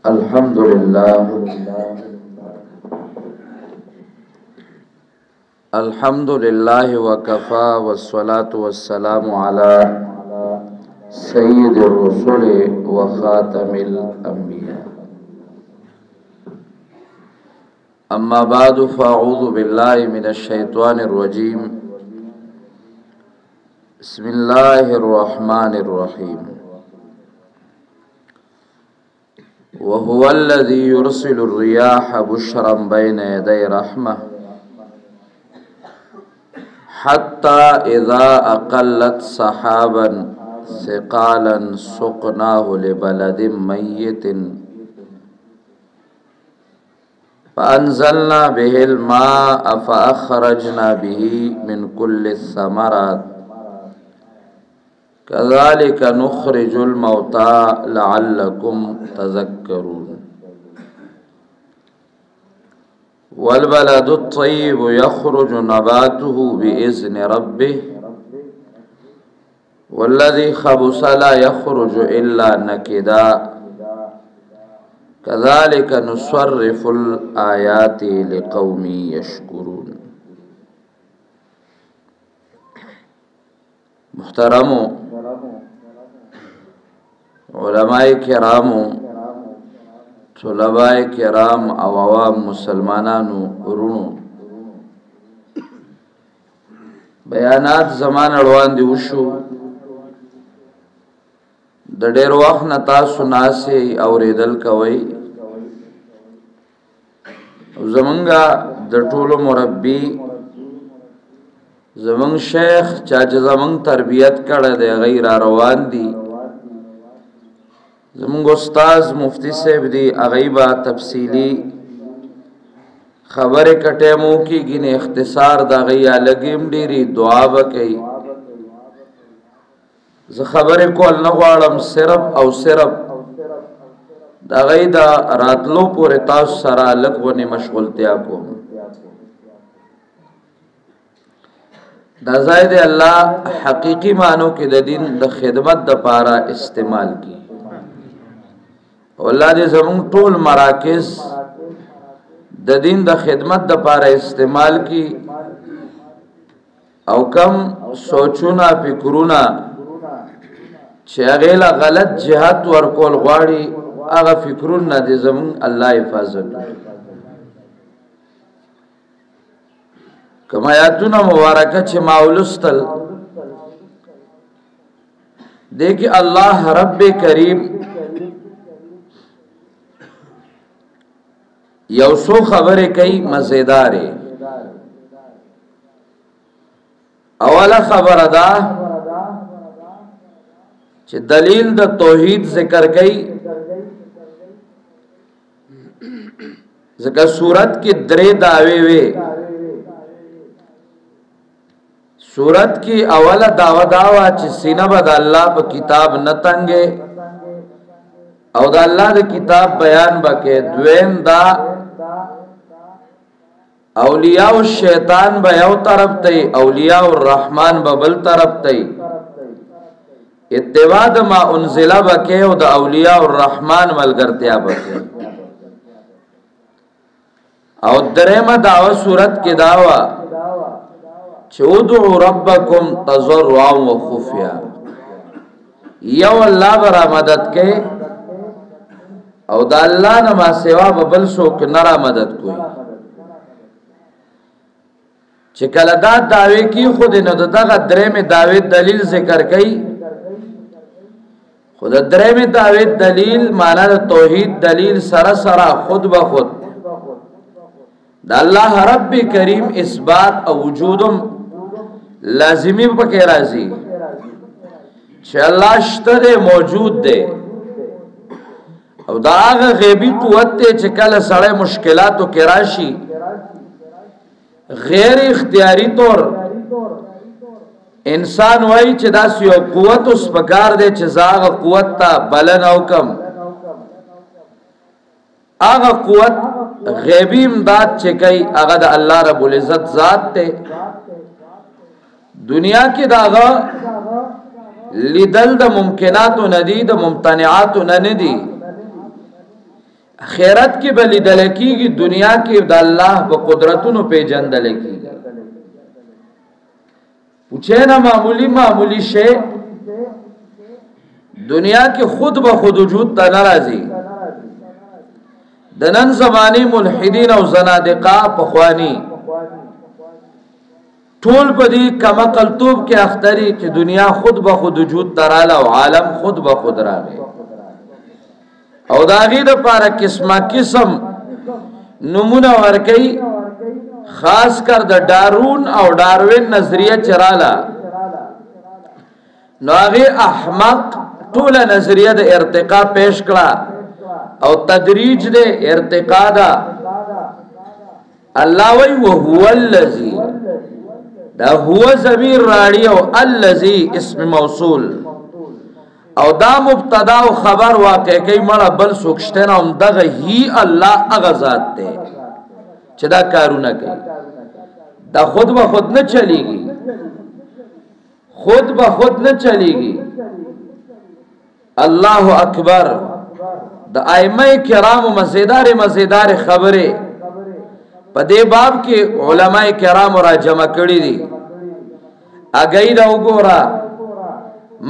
الحمد لله وكفى والصلاة والسلام على سيد الرسل وخاتم الأنبياء. أما بعد فأعوذ بالله من الشيطان الرجيم. بسم الله الرحمن الرحيم. وهو الذي يرسل الرياح بشرا بين يدي رحمة حتى إذا أقلت سحابا ثقالا سقناه لبلد ميت فأنزلنا به الماء فأخرجنا به من كل الثمرات كذلك نخرج الموتى لعلكم تذكرون. والبلد الطيب يخرج نباته بإذن ربه والذي خبث لا يخرج إلا نكدا كذلك نصرف الآيات لقوم يشكرون. محترمو علماء کرامو، طلباء کرام او عوام مسلمانانو ورونو، بیانات زمان اړوان دي وشو. د ډېر وخت نه تاسو ناسې اورېدل کوئ. زمونږه د ټولو مربي زمونږ شیخ چا چې زمونږ تربیت کړی دی هغه را روان دي. زمونږ استاذ مفتی صاحب دی هغه به تفصیلي خبرې کټې مو کېږي نه اختصار د هغه یا لږې هم ډېرې دعا به کوي. زه خبرې کول نه غواړم، صرف او صرف د هغې د راتلو پورې تاسو سره لږ غونې مشغولتیا کوم. دا ځای د الله حقیقي معنو کې د دین د خدمت دپاره استعمال کی. الله دې زمونږ ټول مراکز د دین د خدمت دپاره استعمال کی او کم سوچونه فکرونه چې هغې له غلط جهت ورکول غواړي هغه فکرونه دې زمونږ الله حفاظت وکړي. کوم آیاتونه مبارکه چې ما ولوستل دې کې الله رب کریم یو څو خبرې کوي مزیدارې. اوله خبره ده چې دلیل د توحید ذکر کوي، ځکه صورت کې درې دعوې وې. صورت کې اوله دعوه داوا چې سینه به د الله په کتاب نه تنګې او د الله د کتاب بیان بکې. دویم دا اولیاء الشیطان به یو طرف ته، اولیاء الرحمن به بل طرف ته. اتباع د ما انزل بکې او د اولیاء الرحمن ملګرتیا بکې. او درېمه دعوه صورت کې داوا چې ادعوا ربکم تضرعا وخفیا. یو الله برا مدد کې او د الله نه ما سوا به بل څوک نه را مدد کوي. چې کله دا دعوې کې خود نه دغه درېمې دعوې دلیل ذکر کوي. خود درېمې دعوې دلیل معنا د توحید دلیل سره سره خود به خود د الله رب کریم اثبات او وجودم لازمی پکې راځي چې الله شته موجود دی. او دا هغه غیبی قوت دی چې کله سړی مشکلاتو کې راشي غیر اختیاری طور انسان وای چې دا یو قوت اوس پکار دی چې زاغه قوت ته بلن او کم هغه قوت غیبی امداد چې کوي هغه د الله رب العزت ذات ته. دنیا کې داغه لیدل د ممکنات او ندی د ممتنعات نه ندی. خیرت کې بلی دلکیږي دنیا کې د الله په قدرتونو پیژندل کیږي پوښه نه معمولی شی دنیا کې خود به خود وجود ته ناراضي د نن زمانه ملحدین او زنادقه په خوانی ټول په دې کمقلتوب کې اختری چې دنیا خود به خود وجود تراله او عالم خود به خود راغی او داغی د پاره قسمه قسم نمونه ورکي خاص کر د ډارون او ډاروین نظریه چراله نو هغه احمق ټول نظریه د ارتقا پیش کړه او تدریج د ارتقا دا الله وی وهو الذی دا هو ضمیر راړي او الذی اسم موصول او دا مبتدا او خبر واقع کوي مړه بل سوکشته نه هم دغه هی الله هغه ذات دی چې دا کارونه کوي دا خود به خود نه چلیږي خود به خود نه چلیږي الله اکبر د ائمه کرام مزیدار خبره په دې باب کې علما کرام را جمع کړي دي اگئی دا وګورا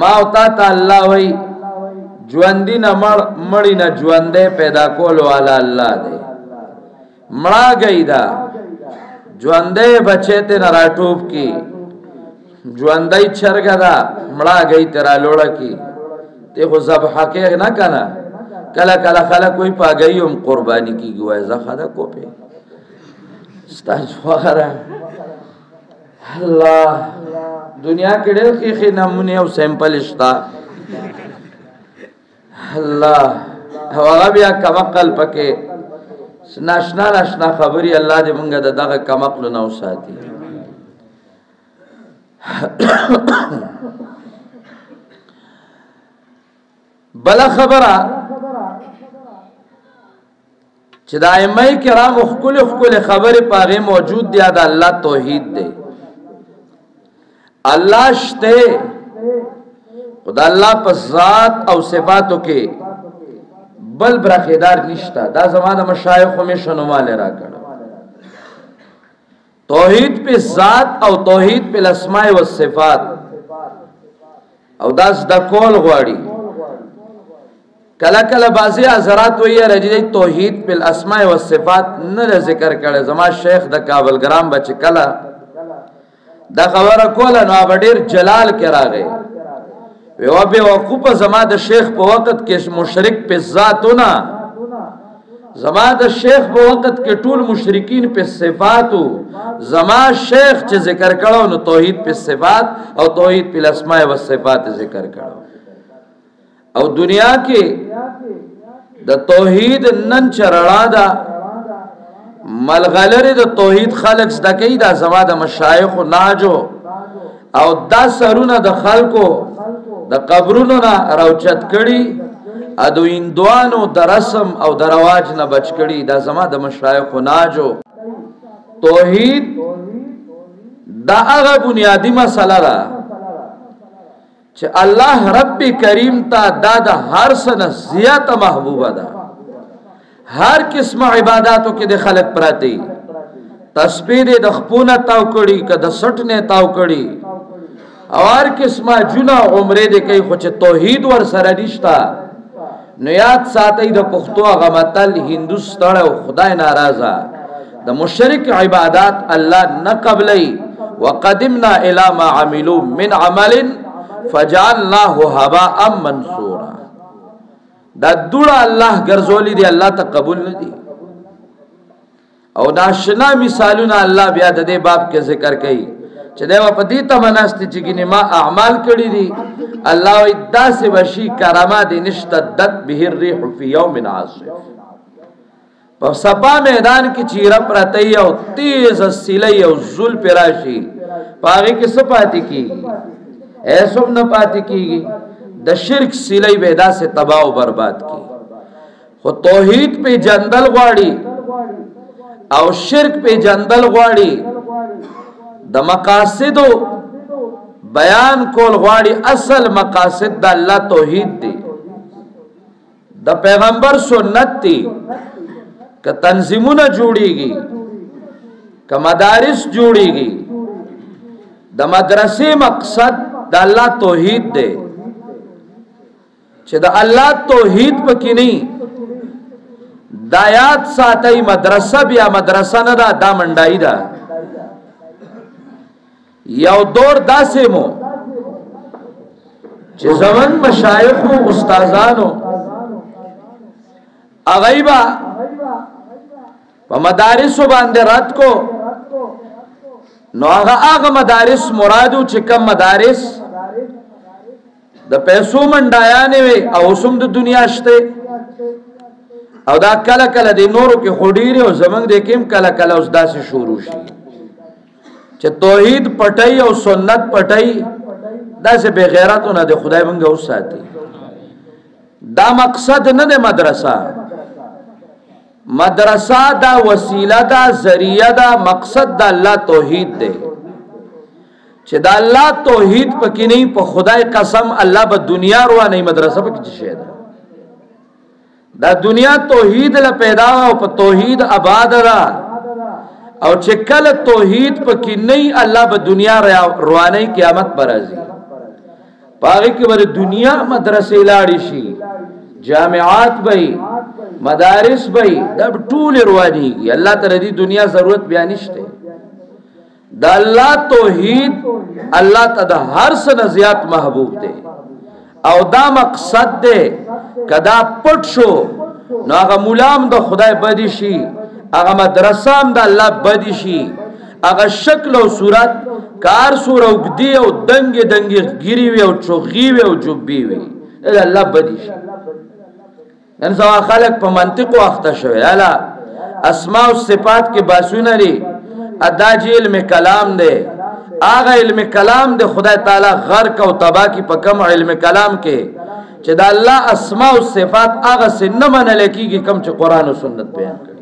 ما او تا الله وی ژوندې نه مړی نه ژوندې پیدا کول والا الله دی مړه گئی دا ژوندې بچې ته نه راټوب کی ژوندې چرګا دا مړه گئی ترا لوړه کی ته خو ذبح کې نه کنه کله کله خلک کوئی پاګیوم قربانی کی ګوای زخدا کو په ستاسو وغره الله دنیا کې ډېر کې نمونه او سیمپل شتا الله هغه بیا کمقل پکې ناشنا خبري الله دې مونږ دغه کمقل نه وساتي بل خبره چې د ائمه کرام خپل خبره پاغه موجود دی دا الله توحید دی الله شته خدا الله په ذات او صفاتو کې بل برخیدار نشتا دا زمانه مشایخ هم شنوماله را کړ توحید په ذات او توحید په اسماء او صفات او داس د کول غواړي کله کله بازي حضرات وی رجی توحید په اسماء او صفات نه ذکر کړي زما شیخ د کابل ګرام بچ کله دا خبره کوله نو ډیر جلال کې راغی وی به وقوف زما د شیخ په وخت کې مشرک په ذاتونه زما د شیخ په وخت کې ټول مشرکین په صفاتو زما شیخ چې ذکر کړو نو توحید په صفات او توحید په اسماء او صفات ذکر کړو او دنیا کې د توحید نن چرړا دا ملغلره د توحید خلق زدکې دا زما د مشایخ ناجو او دا سرونه د خلکو د قبرونو نه راوچت کړي ادو اندوانو د رسم او د رواج نه بچ کړي دا زما د مشایخ ناجو توحید دا هغه بنیادی مسله ده چې الله رب کریم ته دا د هر سنه زیاته محبوبه ده هر قسم عبادتو کې د خلق پراتی تسبیح د خپونه تاو کړي کده سټ نه تاو کړي او هر قسمه جنا عمره د کوي خو چې توحید ور سره نشتا نو یاد ساتي د پښتو غمتل هندوستان او خدای ناراضه د مشرک عبادت الله نه قبلي وقدمنا الى ما عملوا من عمل فجعلناه هباء منثورا دا دوړه الله ګرځولې دي الله ته قبول نه دي او ناشنا مثالونه الله بیا د دې باب کې ذکر کوي چې دا په دې تمناست چې ګنې ما اعمال کړی دي الله وي داسې وشي کرامات نشتدت به الريح في يوم عاصف په صفا میدان کې چیرې پرته او تیز سیلې او زل پراشي پاره کې صفاتی کیږي ایسوم نه پاتې کیږي د شرک سیلې ودا سے تباہ او برباد کی خو توحید په جندل غواړي او شرک په جندل غواړي د مقاصد بیان کول غواړي اصل مقاصد د الله توحید دی د پیغمبر سنت تی که تنظیمونه جوړیږي که مدارس جوړیږي د مدرسې مقصد د الله توحید دی چې د الله توحید پکې نه دا یاد ساتي مدرسه بیا مدرسه نه ده دا منډای ده یو دور داسې مو چې زمون مشایخ او استادانو اغیبا په مدارس باندې رات کو نو هغه مدارس مرادو چې کم مدارس د پیسو منډایانې وي او سم د دنیا شته او دا کله کله د نورو کې خډيري او زمنګ د کېم کله کله اوس داسې شروع شي چې توحید پټي او سنت پټي داسې بے غیرتونه د خدای مونږ اوس ساتي دا مقصد نه د مدرسه دا وسیله دا ذریعہ دا مقصد دا الله توحید دی چې دا الله توحید پکې نه په خدای قسم الله به دنیا رو نه مدرسه پکې شي دا دنیا توحید له پیدا او په توحید آباد را او چې کله توحید پکې نه الله به دنیا روانه قیامت پر راځي پاره کې ور دنیا مدرسې لاړې شي جامعات به مدارس به دا ټول روانيږي الله تعالی دی دنیا ضرورت بیان نشته دا الله توحید الله تعالی هر څه زیات محبوب دی او دا مقصد دی کدا پټ شو نو هغه مولام د خدای بدی شي هغه مدرسه هم د الله بدی شي هغه شکل او صورت کار سور او گدی او دنګ ګيري وي او چوغي وي او جوبي وي الله بدی شي نن سوا خلق په منطق واخته شوی الا اسماء او صفات کې باسونه لري ادا جی علم کلام دی اغه علم کلام دی خدای تعالی غرق او تبا کی په کم علم کلام کې چې دا الله اسماء او صفات اغه سن منل کیږي کم چې قران او سنت بیان کړي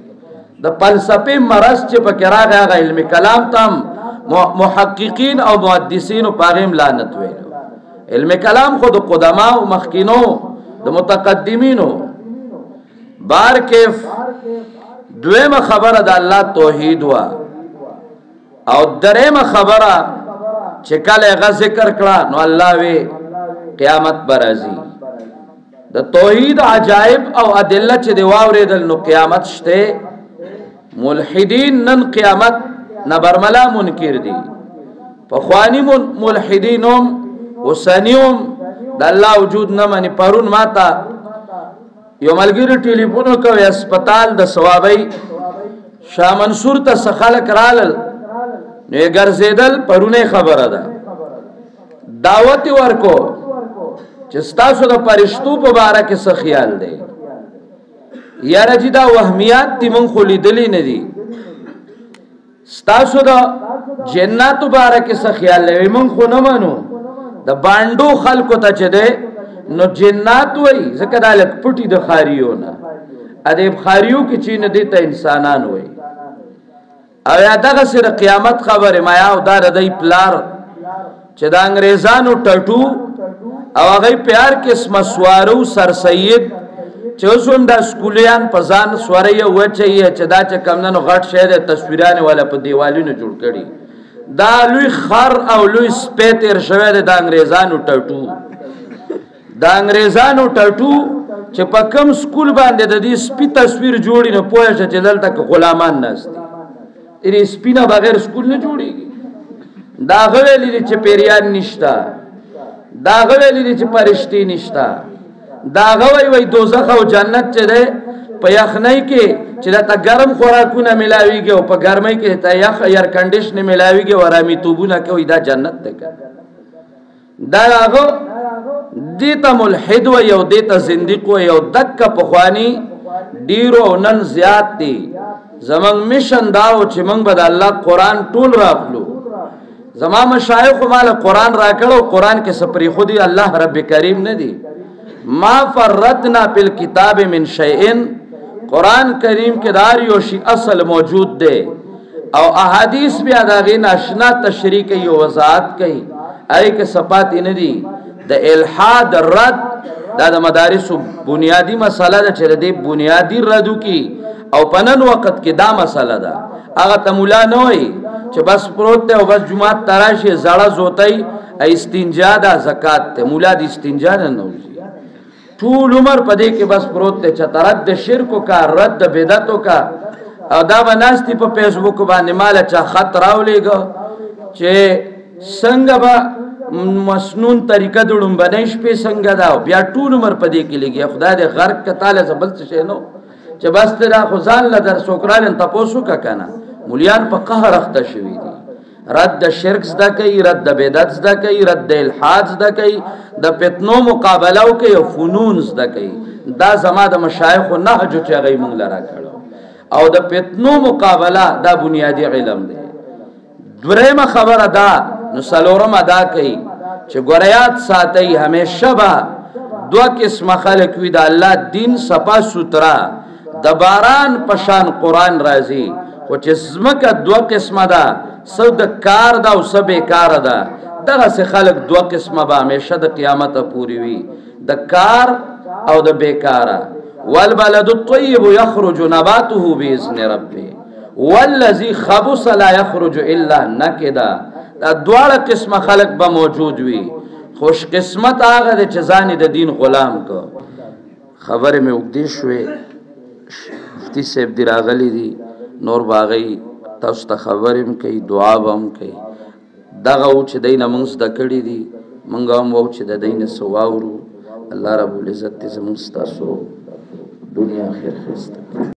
د فلسفه مرز چې په کراغه اغه علم کلام تام محققین او محدثین او پاغم لعنت ویلو علم کلام خود قدما او مخکینو د متقدمینو بار کیف دویمه خبره د الله توحید وا او دریمه خبره چې کله غ ذکر کړه نو الله وی قیامت برازي د توحید عجائب او ادله چې دی واوریدل نو قیامت شته ملحدین نن قیامت نبرملا منکر دي فخوانی ملحدینوم وسنیوم د الله وجود نه مني پرون ماتا یو ملګری ټلیفون کوي هسپتال د ثوابي شاه منصور ته سخالک رالل نو ګرځیدل پرونه خبره ده دعوت ورکو چې تاسو د پرشتو په باره کې څه خیال دی یاره چې دا وهمیات دي مونږ خو لیدلې نه دي تاسو د جنات په باره کې څه خیال لري مونږ خو نه مانو د باندو خلکو ته چې ده نو جنات وای ځکه دالک پټي د خاریونه ادب خاریو کې چې نه دي ته انسانان وای او یا دغه سره قیامت خبره ما یو دار دای پلار چې د انګريزانو ټټو او هغه پیار کې اسم سوارو سر سید چې اوسم د سکولیان په ځان سواري و چې دا چې کمنو غټ شه د تصویرانه ولا په دیوالونو جوړ کړي دا لوی خر او لوی سپیتر شوه د انګريزانو ټټو دا انګريزانو ټټو چې په کم سکول باندې د دې سپی تصویر جوړی نه پوهه چې دلته غلامان نهستی دې سپینه بغیر سکول نه جوړیږي دا غوېلې چې پیریان نشتا دا غوېلې چې پرشتي نشتا دا غوې وای دوزخ او جنت چې ده په یخنۍ کې چې دا ګرم خوراکونه ملاويږي او په ګرمۍ کې ته یخ ایر کنډیشن ملاويږي ورامي توبونه کوي دا جنت ته دا هغه دیتا ملحد و یو دیتا زندق و یو دک پخوانی ډیرو نن زیات دی زمنګ مشن داو چې موږ به د الله قران ټول راخلو زما مشایخ مال قران راکړو قران کې سپری خودي الله رب کریم نه دی ما فرتنا بالکتاب من شیء قران کریم کې دار یو شی اصل موجود دی او احادیث بیا داغه ناشنا تشریح کوي او وضاحت کوي اې کې صفات نه دي د الحاد رد دا د مدارس بنیادی مسله ده چې د بنیادی ردو کی او پنن وخت کې دا مسله ده هغه ته مولا نه وای چې بس پروت ته او بس جمعه تراشي زړه زوتای استنجا دا زکات ته مولا د استنجا نه نوځي ټول عمر پدې کې بس پروت ته چې ترد شرک کا رد بدعتو کا او دا بناستی په فیسبوک باندې مال چا خط راولېګو چې څنګه به مسنون طریقه دړم بنیش په څنګه دا بیا ټول عمر پدې کې لګي خدای دې غرق کتاله زبل څه نو چې بس ترا خزان له در سوکران تاسو کا کنه مولیان په قهر اخته شوی دي رد شرک زده کوي رد بدعت زده کوي رد الحاد زده کوي د فتنو مقابله او کوي فنون زده کوي دا زما د مشایخ نهج چې غي مونږ لرا کړو او د فتنو مقابله دا بنیادی علم دی درېمه خبره دا نو سلورم ادا کوي چې ګوریات ساتي همیشه به دوه قسمه خلک وي د الله دین صفا سوترا د باران پشان قران راځي خو چې زمکه دوه قسمه ده سو د کار ده او سو بیکار ده دغه سه خلک دوه قسمه به همیشه د قیامت پوری وي د کار او د بیکاره والبلد الطيب يخرج نباته باذن ربه والذي خبث لا يخرج الا نكدا دا دواړه قسمه خلق به موجود وي خوش قسمت هغه چې ځان د دین غلام کو خبره مې وګدې شوې مفتی صاحب دی راغلی دي نور باغی تاسو ته خبرم کوي دعا هم کوي دغه او چې دینه موږ د کړي دي موږ هم وو چې د دینه سواورو الله رب العزت دې زموږ تاسو دنیا خیر خسته